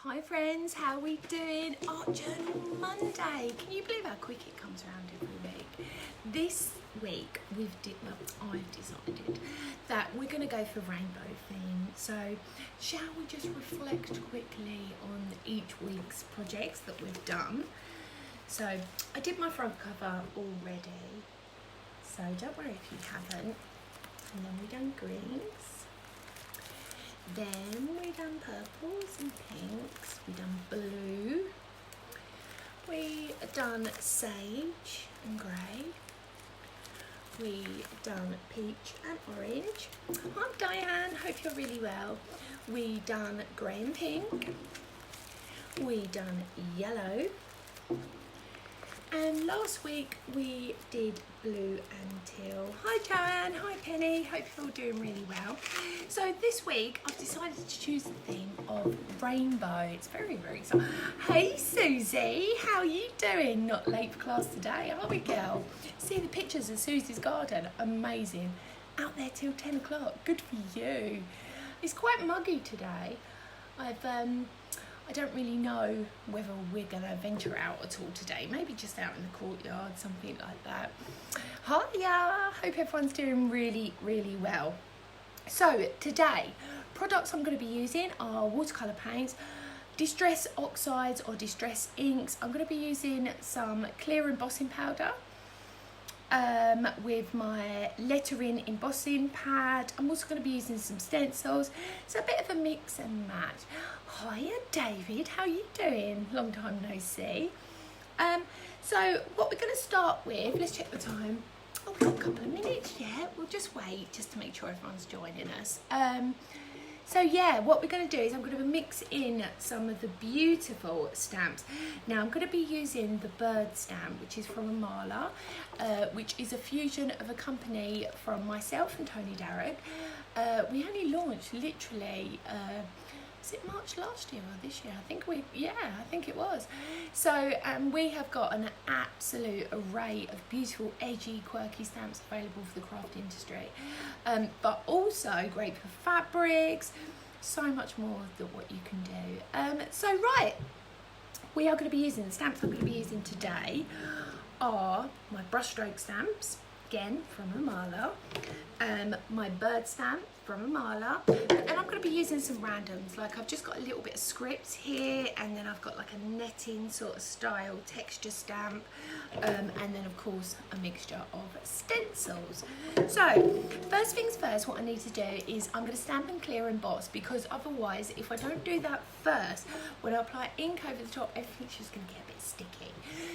Hi friends, how are we doing? Art Journal Monday. Can you believe how quick it comes around every week? This week I've decided that we're going to go for rainbow theme. So shall we just reflect quickly on each week's projects that we've done? So I did my front cover already, so don't worry if you haven't. And then we done greens. Then we done purples and pinks, we done blue, we done sage and grey, we done peach and orange. Hi Diane, hope you're really well. We done grey and pink, we done yellow, and last week we did blue and teal. Hi Joanne, hi Penny, hope you're all doing really well. So this week I've decided to choose the theme of rainbow. It's very, very exciting. Hey Susie, how are you doing? Not late for class today, are we girl? See the pictures of Susie's garden, amazing. Out there till 10 o'clock, good for you. It's quite muggy today. I don't really know whether we're going to venture out at all today. Maybe just out in the courtyard, something like that. Hiya! Hope everyone's doing really, really well. So today, products I'm going to be using are watercolour paints, distress oxides or distress inks. I'm going to be using some clear embossing powder with my lettering embossing pad. I'm also going to be using some stencils. It's a bit of a mix and match. Hiya David, how are you doing? Long time no see. So what we're going to start with, let's check the time. Oh, we've got a couple of minutes yet. We'll just wait just to make sure everyone's joining us. So yeah, what we're going to do is I'm going to mix in some of the beautiful stamps. Now I'm going to be using the bird stamp, which is from Amala, which is a fusion of a company from myself and Tony Darroch. We only launched literally, was it March last year or this year? I think it was. So we have got an absolute array of beautiful, edgy, quirky stamps available for the craft industry, but also great for fabrics, so much more than what you can do. So right, we are going to be using the stamps I'm going to be using today are my brushstroke stamps, again from Amala, my bird stamp from Amala, and I'm going to be using some randoms. Like I've just got a little bit of script here, and then I've got like a netting sort of style texture stamp, and then of course a mixture of stencils. So first things first, what I need to do is I'm going to stamp and clear emboss, because otherwise if I don't do that first, when I apply ink over the top, everything's just going to get a bit sticky.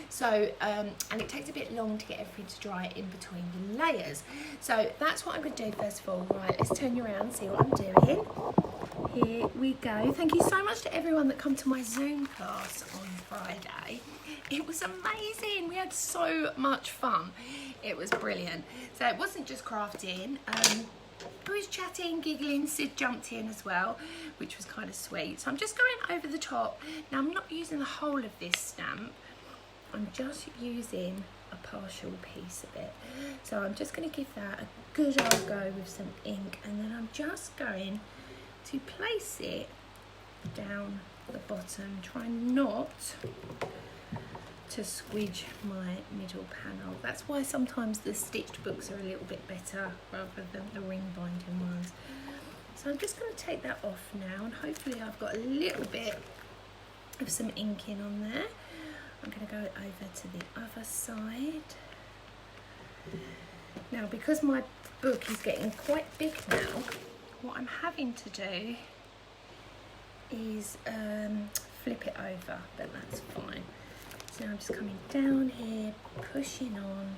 So and it takes a bit long to get everything to dry in between the layers. So that's what I'm going to do first of all. Right, let's turn you around and see what I'm doing. Here we go. Thank you so much to everyone that come to my Zoom class on Friday. It was amazing. We had so much fun. It was brilliant. So it wasn't just crafting. I was chatting, giggling. Sid jumped in as well, which was kind of sweet. So I'm just going over the top. Now I'm not using the whole of this stamp. I'm just using a partial piece of it. So I'm just going to give that a good old go with some ink, and then I'm just going to place it down the bottom. Try not to squidge my middle panel. That's why sometimes the stitched books are a little bit better rather than the ring binding ones. So I'm just going to take that off now, and hopefully I've got a little bit of some ink in on there. I'm going to go over to the other side. Now, because my book is getting quite big now, what I'm having to do is flip it over, but that's fine. So now I'm just coming down here, pushing on,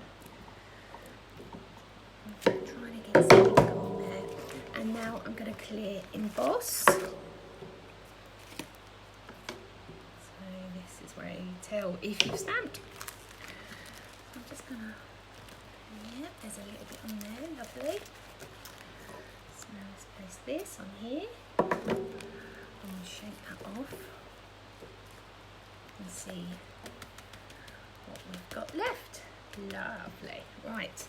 trying to get some ink on there. And now I'm going to clear emboss. Where you tell if you've stamped. I'm just gonna, yeah, there's a little bit on there, lovely. So now let's place this on here. I'm gonna shake that off and see what we've got left. Lovely. Right.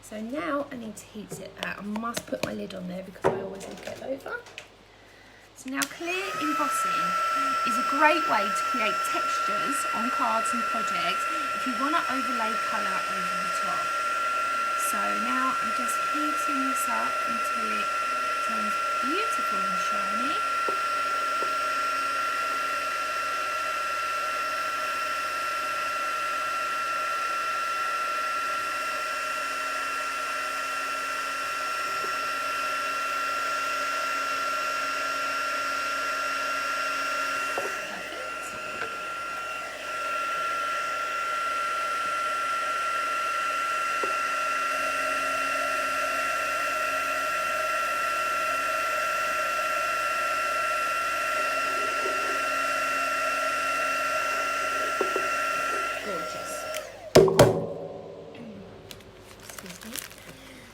So now I need to heat it out. I must put my lid on there because I always look it over. So now clear embossing is a great way to create textures on cards and projects if you want to overlay colour over the top. So now I'm just heating this up until it turns beautiful and shiny.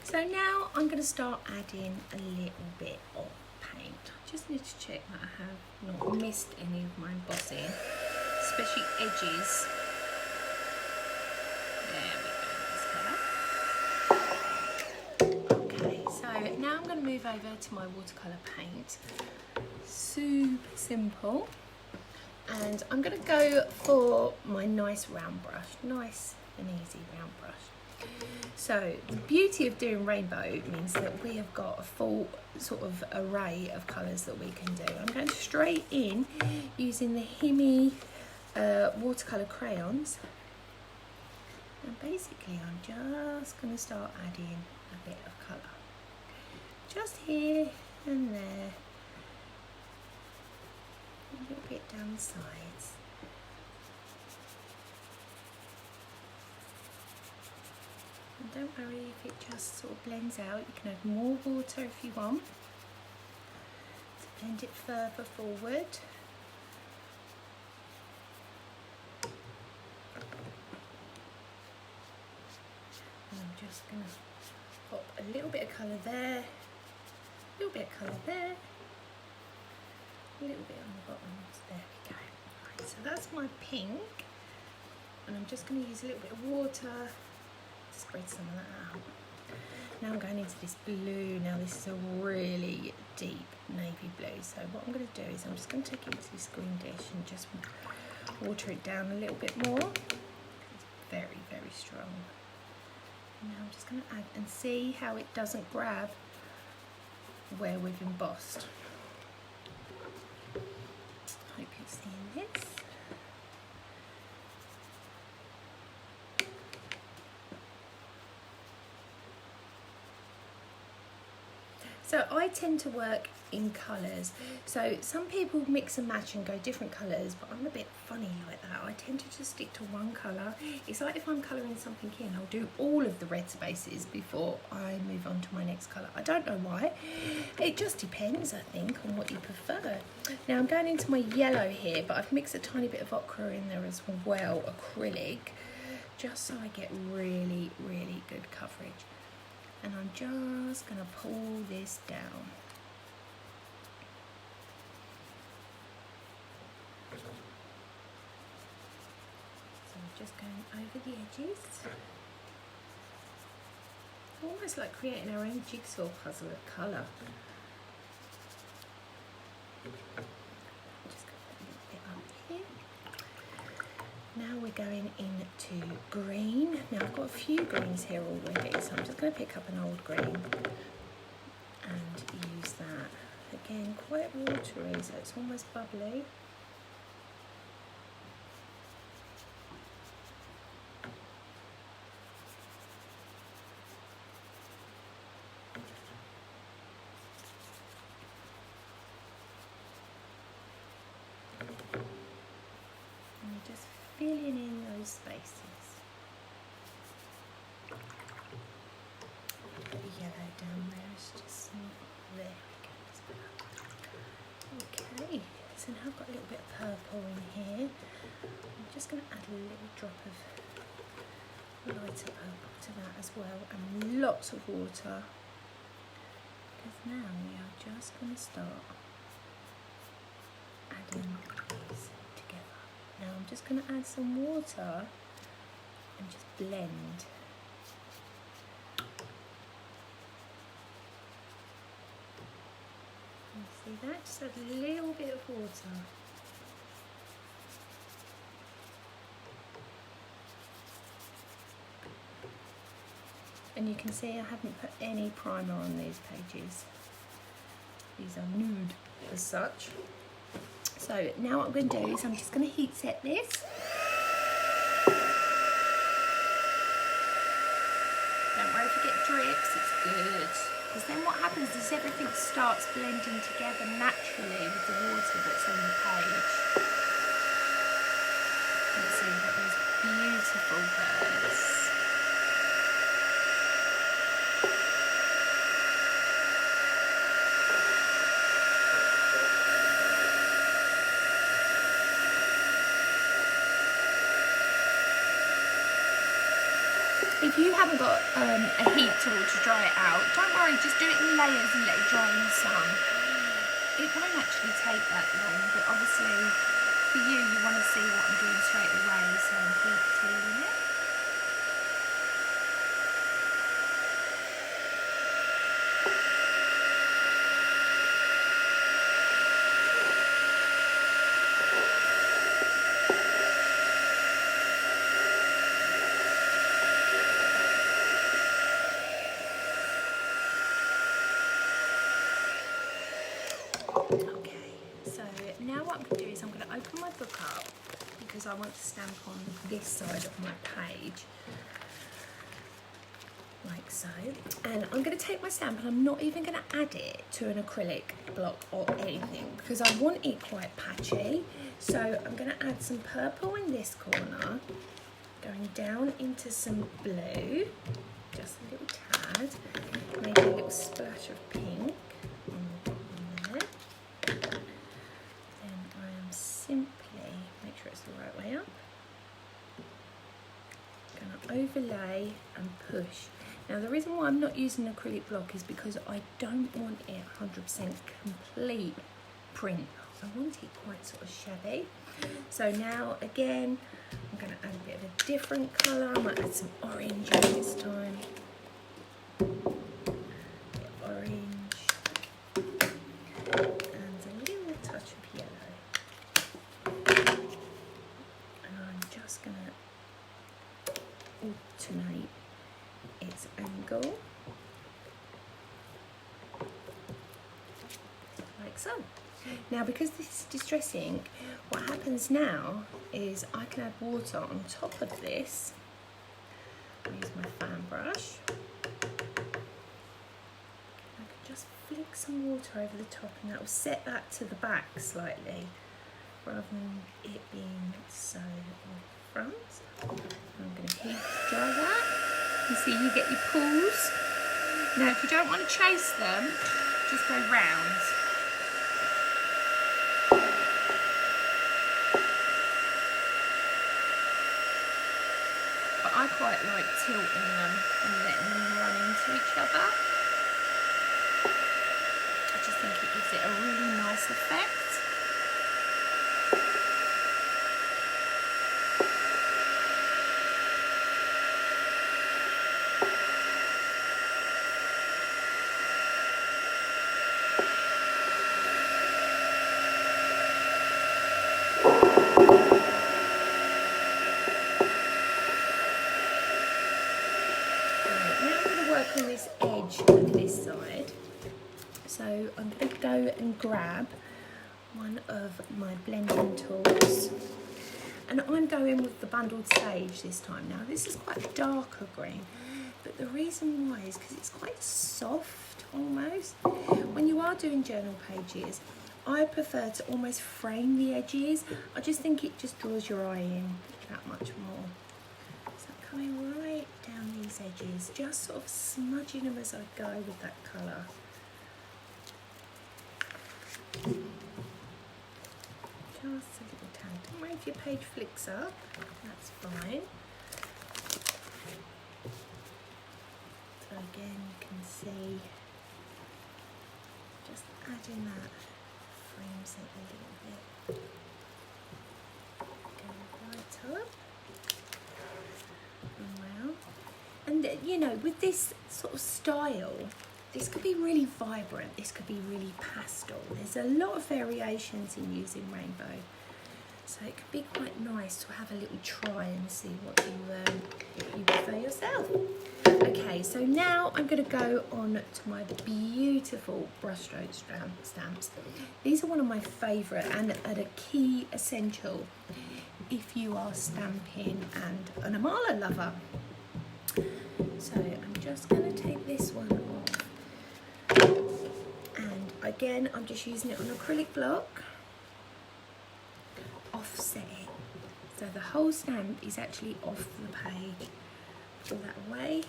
So now I'm going to start adding a little bit of paint. I just need to check that I have not missed any of my embossing, especially edges. There we go, this colour. Okay, so now I'm going to move over to my watercolour paint. Super simple. And I'm going to go for my nice round brush, nice and easy round brush. So the beauty of doing rainbow means that we have got a full sort of array of colours that we can do. I'm going straight in using the Himi watercolour crayons, and basically I'm just going to start adding a bit of colour just here and there, a little bit down the sides. And don't worry if it just sort of blends out. You can add more water if you want to blend it further forward. And I'm just going to pop a little bit of colour there, a little bit of colour there, a little bit on the bottom. There we go. Right, so that's my pink, and I'm just going to use a little bit of water to spread some of that out. Now I'm going into this blue. Now this is a really deep navy blue. So what I'm going to do is I'm just going to take it into this green dish and just water it down a little bit more. It's very, very strong. And now I'm just going to add and see how it doesn't grab where we've embossed. Hope you're seeing this. So I tend to work in colours. So some people mix and match and go different colours, but I'm a bit funny like that. I tend to just stick to one colour. It's like if I'm colouring something in, I'll do all of the red spaces before I move on to my next colour. I don't know why. It just depends, I think, on what you prefer. Now I'm going into my yellow here, but I've mixed a tiny bit of ochre in there as well, acrylic, just so I get really, really good coverage. And I'm just going to pull this down. So I'm just going over the edges. Almost like creating our own jigsaw puzzle of colour. Just going to put a little bit up here. Now we're going into green. Now I've got a few greens here already, so I'm just going to pick up an old green and use that. Again, quite watery, so it's almost bubbly. And just filling in those spaces. Put the yellow down there, it's just not, there we go. Okay, so now I've got a little bit of purple in here. I'm just going to add a little drop of lighter purple to that as well, and lots of water, because now we are just going to start adding these together. Now I'm just going to add some water and just blend. You see that? Just add a little bit of water. And you can see I haven't put any primer on these pages. These are nude as such. So now what I'm going to do is I'm just going to heat set this. Don't worry if you get drips, it's good. Because then what happens is everything starts blending together naturally with the water that's on the page. Let's see, we've got those beautiful birds. If you haven't got a heat tool to dry it out, don't worry, just do it in layers and let it dry in the sun. It won't actually take that long, but obviously for you want to see what I'm doing straight away, so I'm heat tooling it. Okay, so now what I'm going to do is I'm going to open my book up because I want to stamp on this side of my page, like so. And I'm going to take my stamp and I'm not even going to add it to an acrylic block or anything because I want it quite patchy. So I'm going to add some purple in this corner, going down into some blue, just a little tad, maybe a little splash of pink. Simply make sure it's the right way up. Gonna overlay and push. Now the reason why I'm not using an acrylic block is because I don't want it 100% complete print. I want it quite sort of shabby. So now again, I'm gonna add a bit of a different colour. I might add some orange in this time. Orange. And a little touch of yellow. Just going to alternate its angle like so. Now because this is distress ink, what happens now is I can add water on top of this. I'll use my fan brush. I can just flick some water over the top and that will set that to the back slightly, rather than it being so on the front. I'm going to heat dry that. You see you get your pools. Now if you don't want to chase them, just go round. But I quite like tilting them and letting them run into each other. I just think it gives it a really nice effect. On this edge of this side, so I'm going to go and grab one of my blending tools and I'm going with the bundled sage this time. Now this is quite a darker green, but the reason why is because it's quite soft almost. When you are doing journal pages, I prefer to almost frame the edges. I just think it just draws your eye in that much more. Coming right down these edges, just sort of smudging them as I go with that colour. Just a little tad. Don't worry if your page flicks up, that's fine. So again, you can see just adding that frames it a little bit. Go right up. And you know, with this sort of style, this could be really vibrant, this could be really pastel. There's a lot of variations in using rainbow. So it could be quite nice to have a little try and see what you prefer yourself. Okay, so now I'm going to go on to my beautiful brushstroke stamps. These are one of my favourite and are a key essential if you are stamping and an Amala lover. So I'm just going to take this one off. And again, I'm just using it on acrylic block. Offset it. So the whole stamp is actually off the page. Pull that away.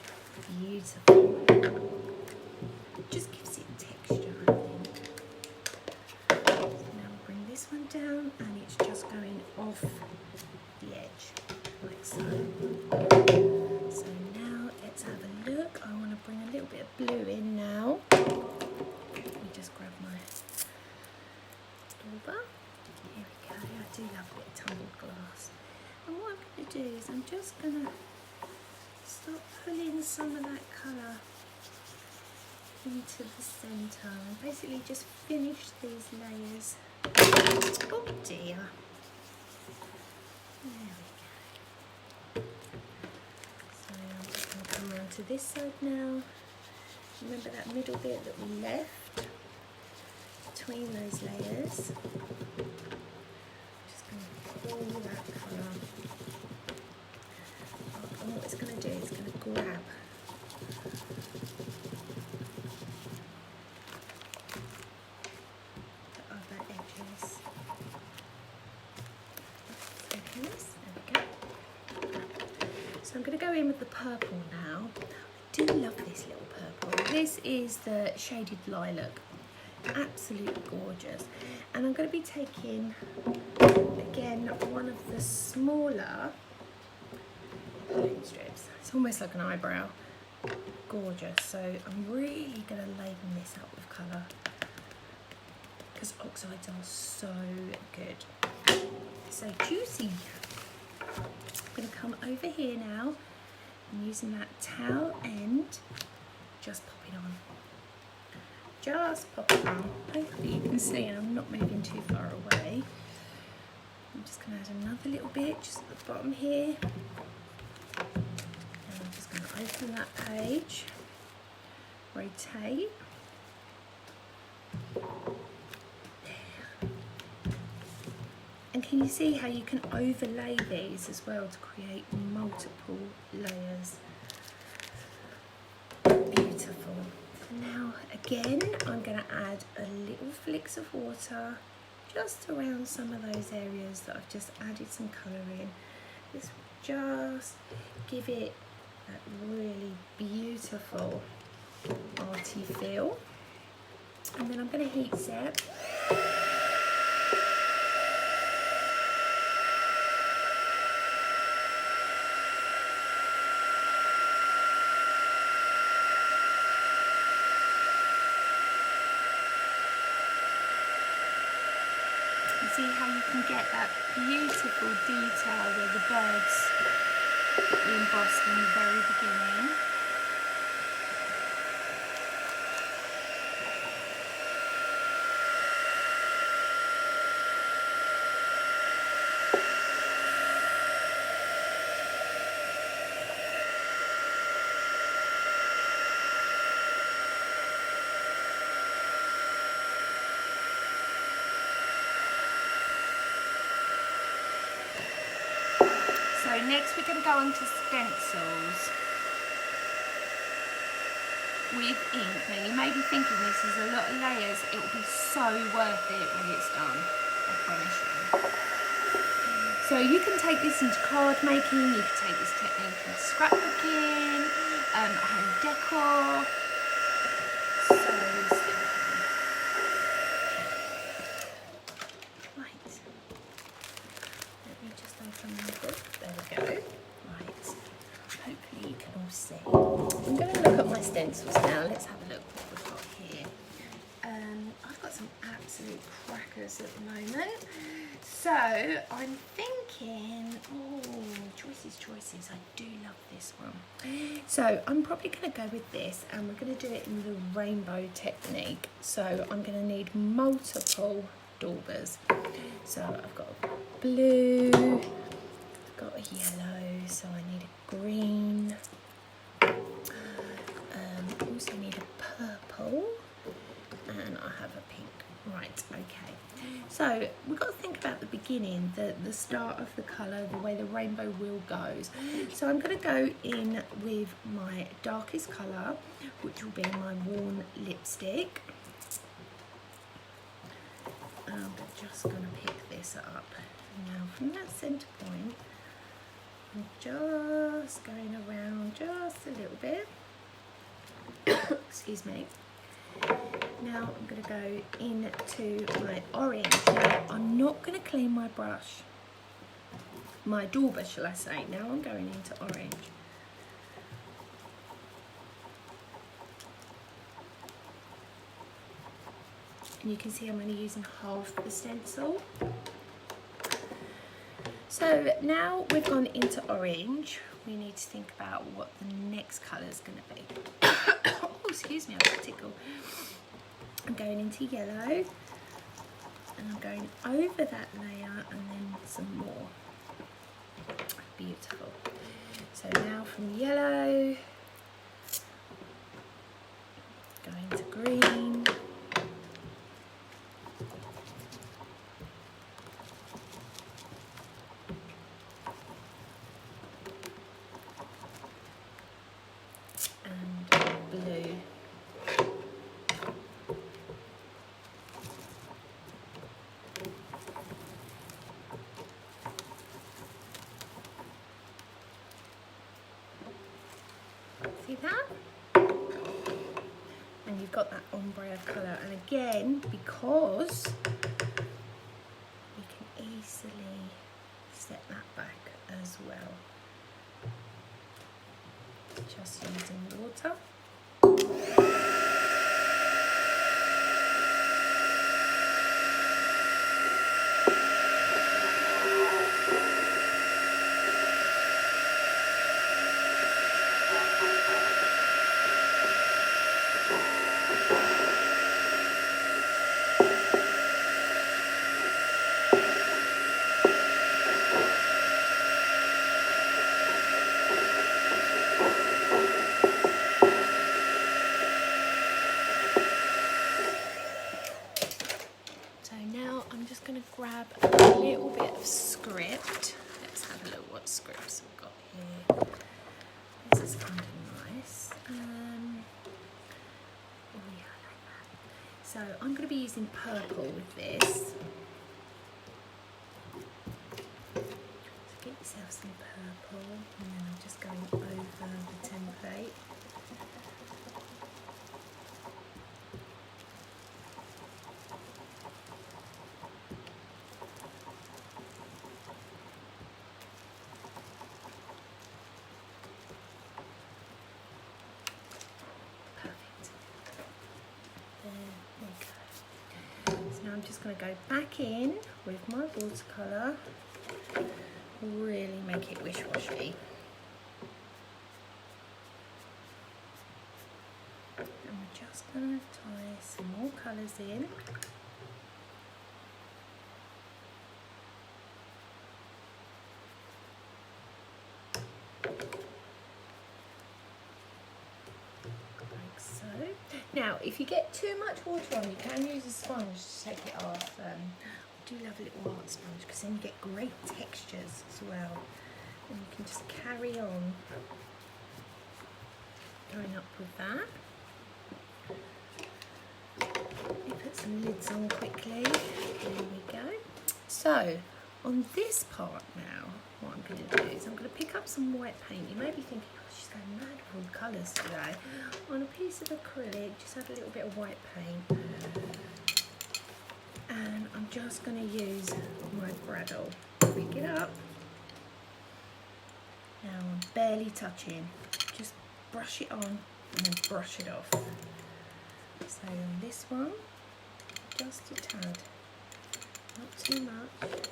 Beautiful. Just gives it texture, I think. So now I'll bring this one down and it's just going off the edge, like so. So now let's have a look. I want to bring a little bit of blue in now. Let me just grab my dauber. Here we go. I do love a bit of tumbled glass. And what I'm going to do is I'm just going to start pulling some of that colour into the centre and basically just finish these layers. Oh dear. There we go. So I'm just going to come around to this side now. Remember that middle bit that we left between those layers. Just going to pull that colour. And what it's going to do is going to grab the other edges. There we go. So I'm going to go in with the purple now. I do love this little purple. This is the shaded lilac. Absolutely gorgeous. And I'm going to be taking, again, one of the smaller line strips. It's almost like an eyebrow. Gorgeous. So I'm really going to laden this up with colour because oxides are so good. So juicy. I'm going to come over here now and using that towel end, just pop it on. Just pop it on. Hopefully you can see I'm not moving too far away. I'm just going to add another little bit just at the bottom here. And I'm just going to open that page, rotate. There. And can you see how you can overlay these as well to create multiple layers? Beautiful. Now again, I'm going to add a little flicks of water just around some of those areas that I've just added some colour in. This will just give it that really beautiful arty feel. And then I'm going to heat set. See how you can get that beautiful detail where the birds were embossed in the very beginning. So next we're going to go on to stencils with ink. Now you may be thinking this is a lot of layers, it will be so worth it when it's done, I promise you. So you can take this into card making, you can take this technique into scrapbooking, home decor. I'm going to look at my stencils now. Let's have a look what we've got here. I've got some absolute crackers at the moment. So So I'm thinking, oh, choices. I do love this one. So I'm probably going to go with this, and we're going to do it in the rainbow technique. So I'm going to need multiple daubers. So I've got a blue, I've got a yellow, so I need a green. Also need a purple, and I have a pink. Right, okay. So we've got to think about the beginning, the start of the colour, the way the rainbow wheel goes. So I'm going to go in with my darkest colour, which will be my worn lipstick. And I'm just going to pick this up. Now from that centre point, I'm just going around just a little bit. Excuse me. Now I'm going to go into my orange. Now I'm not going to clean my brush, my dauber shall I say. Now I'm going into orange. And you can see I'm only using half the stencil. So now we've gone into orange, we need to think about what the next colour is going to be. Oh, excuse me, I've got a tickle. I'm going into yellow, and I'm going over that layer and then some more. Beautiful. So now from yellow, going to green, and blue. See that? And you've got that ombre colour, and again, because we can easily set that back as well, just using water. Going to grab a little bit of script. Let's have a look what scripts we've got here. This is kind of nice. Oh yeah, I like that. So I'm going to be using purple with this. So get yourself some purple, and then I'm just going over the template. I'm just going to go back in with my watercolour, really make it wish-washy. And we're just going to tie some more colours in. Now, if you get too much water on, you can use a sponge to take it off. I do love a little art sponge because then you get great textures as well. And you can just carry on going up with that. Let me put some lids on quickly. There we go. So, on this part now, what I'm going to do is I'm going to pick up some white paint. You may be thinking, oh, she's going mad with all the colours today. On a piece of acrylic, just add a little bit of white paint. And I'm just going to use my Bradle. Pick it up. Now I'm barely touching. Just brush it on and then brush it off. So on this one, just a tad. Not too much.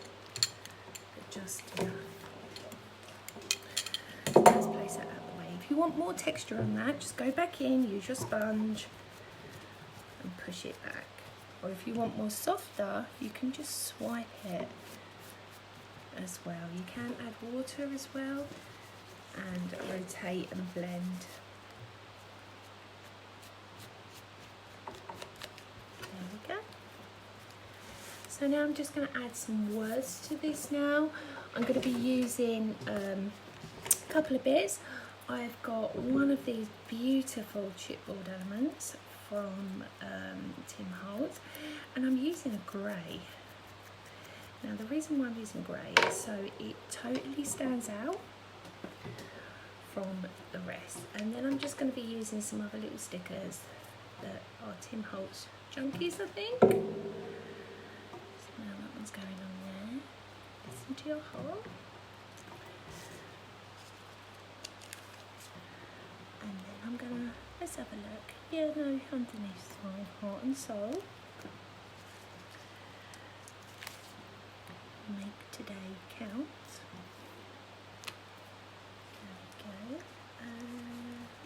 want more texture on that, just go back in, use your sponge and push it back. Or if you want more softer, you can just swipe it as well. You can add water as well and rotate and blend. There we go. So now I'm just going to add some words to this now. I'm going to be using a couple of bits. I've got one of these beautiful chipboard elements from Tim Holtz, and I'm using a grey. Now the reason why I'm using grey is so it totally stands out from the rest. And then I'm just going to be using some other little stickers that are Tim Holtz Junkies, I think. So now that one's going on there. Listen to your heart. And then I'm gonna, let's have a look. Yeah, no, underneath my heart and soul. Make today count. There we go.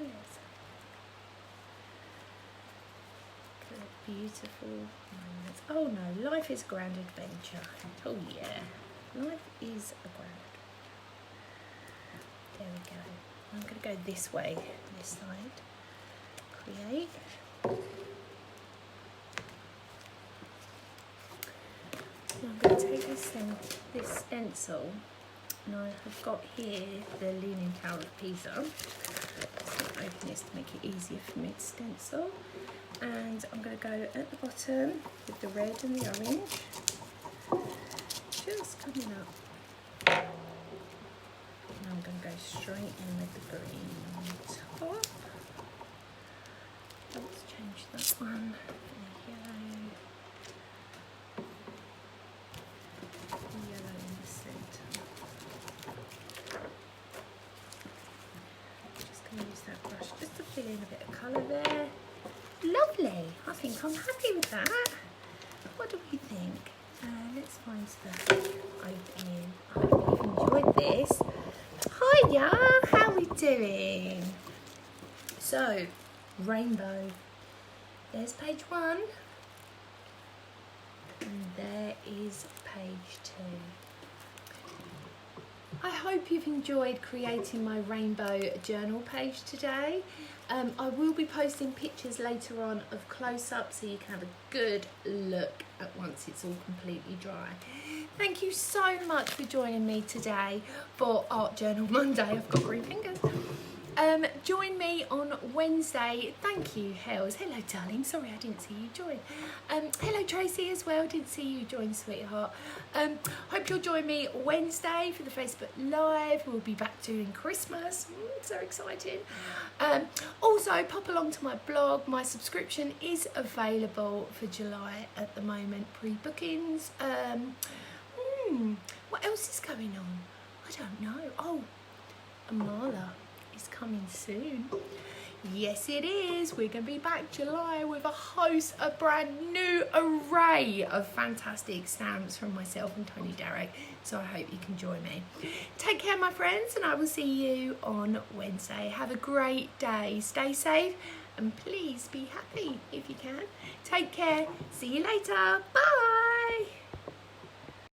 Yes. Beautiful moments. Oh no, life is a grand adventure. Oh yeah, life is a grand. There we go. I'm going to go this way, this side. Create. So I'm going to take this stencil, and I have got here the Leaning Tower of Pisa. So I'll open this to make it easier for me to stencil. And I'm going to go at the bottom with the red and the orange, just coming up. And I'm going to go straight in with the green on top. Let's change that one. Yellow. Yellow in the centre. Just going to use that brush just to fill in a bit of colour there. Lovely. I think I'm happy with that. What do we think? Let's find stuff opening. I hope you've enjoyed this. Hiya, how are we doing? So, rainbow. There's page 1. And there is page 2. I hope you've enjoyed creating my rainbow journal page today. I will be posting pictures later on of close-up so you can have a good look at once it's all completely dry. Thank you so much for joining me today for Art Journal Monday. I've got green fingers. Join me on Wednesday. Thank you, Hells. Hello, darling. Sorry I didn't see you join. Hello, Tracy, as well. Didn't see you join, sweetheart. Hope you'll join me Wednesday for the Facebook Live. We'll be back doing Christmas. So exciting. Also, pop along to my blog. My subscription is available for July at the moment. Pre-bookings. What else is going on? I don't know. Oh, Amala is coming soon. Yes, it is. We're going to be back July with a brand new array of fantastic stamps from myself and Tony Derrick. So I hope you can join me. Take care, my friends, and I will see you on Wednesday. Have a great day. Stay safe and please be happy if you can. Take care. See you later. Bye.